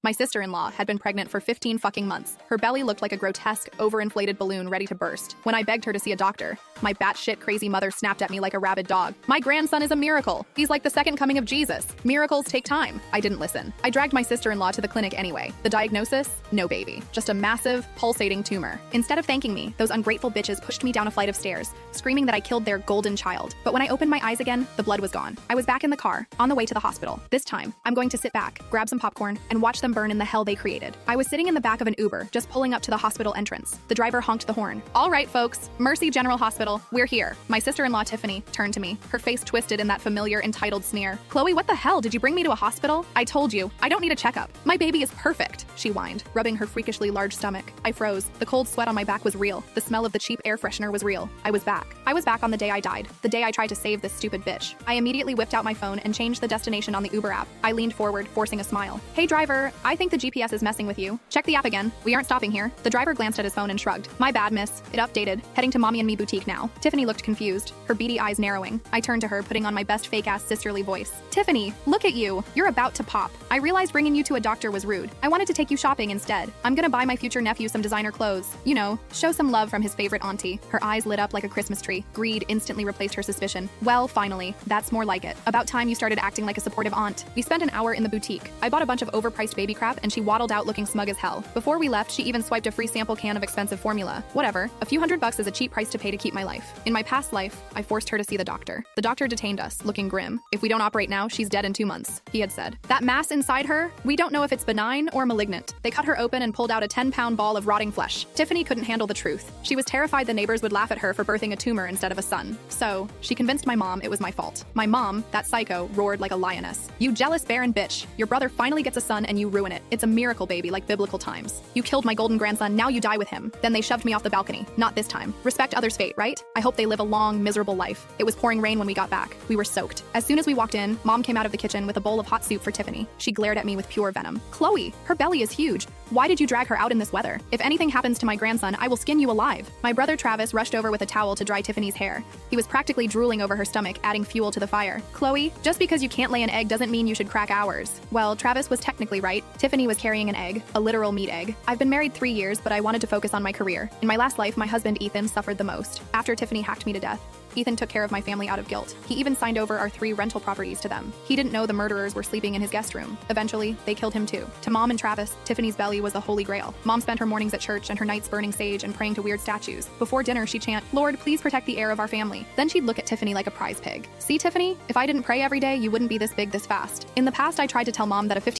My sister-in-law had been pregnant for 15 fucking months. Her belly looked like a grotesque, overinflated balloon ready to burst. When I begged her to see a doctor, my batshit crazy mother snapped at me like a rabid dog. My grandson is a miracle. He's like the second coming of Jesus. Miracles take time. I didn't listen. I dragged my sister-in-law to the clinic anyway. The diagnosis? No baby. Just a massive, pulsating tumor. Instead of thanking me, those ungrateful bitches pushed me down a flight of stairs, screaming that I killed their golden child. But when I opened my eyes again, the blood was gone. I was back in the car, on the way to the hospital. This time, I'm going to sit back, grab some popcorn, and watch them burn in the hell they created. I was sitting in the back of an Uber, just pulling up to the hospital entrance. The driver honked the horn. All right, folks, Mercy General Hospital, we're here. My sister-in-law, Tiffany, turned to me, her face twisted in that familiar entitled sneer. Chloe, what the hell? Did you bring me to a hospital? I told you, I don't need a checkup. My baby is perfect, she whined, rubbing her freakishly large stomach. I froze. The cold sweat on my back was real. The smell of the cheap air freshener was real. I was back. I was back on the day I died, the day I tried to save this stupid bitch. I immediately whipped out my phone and changed the destination on the Uber app. I leaned forward, forcing a smile. Hey driver, I think the GPS is messing with you. Check the app again. We aren't stopping here. The driver glanced at his phone and shrugged. My bad, miss. It updated. Heading to Mommy and Me boutique now. Tiffany looked confused, her beady eyes narrowing. I turned to her, putting on my best fake-ass sisterly voice. Tiffany, look at you. You're about to pop. I realized bringing you to a doctor was rude. I wanted to take you shopping instead. I'm gonna buy my future nephew some designer clothes. You know, show some love from his favorite auntie. Her eyes lit up like a Christmas tree. Greed instantly replaced her suspicion. Well, finally. That's more like it. About time you started acting like a supportive aunt. We spent an hour in the boutique. I bought a bunch of overpriced baby crap and she waddled out looking smug as hell. Before we left, she even swiped a free sample can of expensive formula. Whatever. A few $100 is a cheap price to pay to keep my life. In my past life, I forced her to see the doctor. The doctor detained us, looking grim. If we don't operate now, she's dead in 2 months, he had said. That mass inside her, we don't know if it's benign or malignant. They cut her open and pulled out a 10-pound ball of rotting flesh. Tiffany couldn't handle the truth. She was terrified the neighbors would laugh at her for birthing a tumor instead of a son. So, she convinced my mom it was my fault. My mom, that psycho, roared like a lioness. You jealous barren bitch. Your brother finally gets a son and you ruin it. It's a miracle baby like biblical times. You killed my golden grandson, now you die with him. Then they shoved me off the balcony. Not this time. Respect others' fate, right? I hope they live a long, miserable life. It was pouring rain when we got back. We were soaked. As soon as we walked in, Mom came out of the kitchen with a bowl of hot soup for Tiffany. She glared at me with pure venom. Chloe, her belly is huge. Why did you drag her out in this weather? If anything happens to my grandson, I will skin you alive. My brother Travis rushed over with a towel to dry Tiffany's hair. He was practically drooling over her stomach, adding fuel to the fire. Chloe, just because you can't lay an egg doesn't mean you should crack ours. Well, Travis was technically right. Tiffany was carrying an egg, a literal meat egg. I've been married 3 years, but I wanted to focus on my career. In my last life, my husband Ethan suffered the most. After Tiffany hacked me to death, Ethan took care of my family out of guilt. He even signed over our 3 rental properties to them. He didn't know the murderers were sleeping in his guest room. Eventually, they killed him too. To Mom and Travis, Tiffany's belly was the holy grail. Mom spent her mornings at church and her nights burning sage and praying to weird statues. Before dinner, she'd chant, "Lord, please protect the heir of our family." Then she'd look at Tiffany like a prize pig. See, Tiffany? If I didn't pray every day, you wouldn't be this big this fast. In the past, I tried to tell Mom that a 15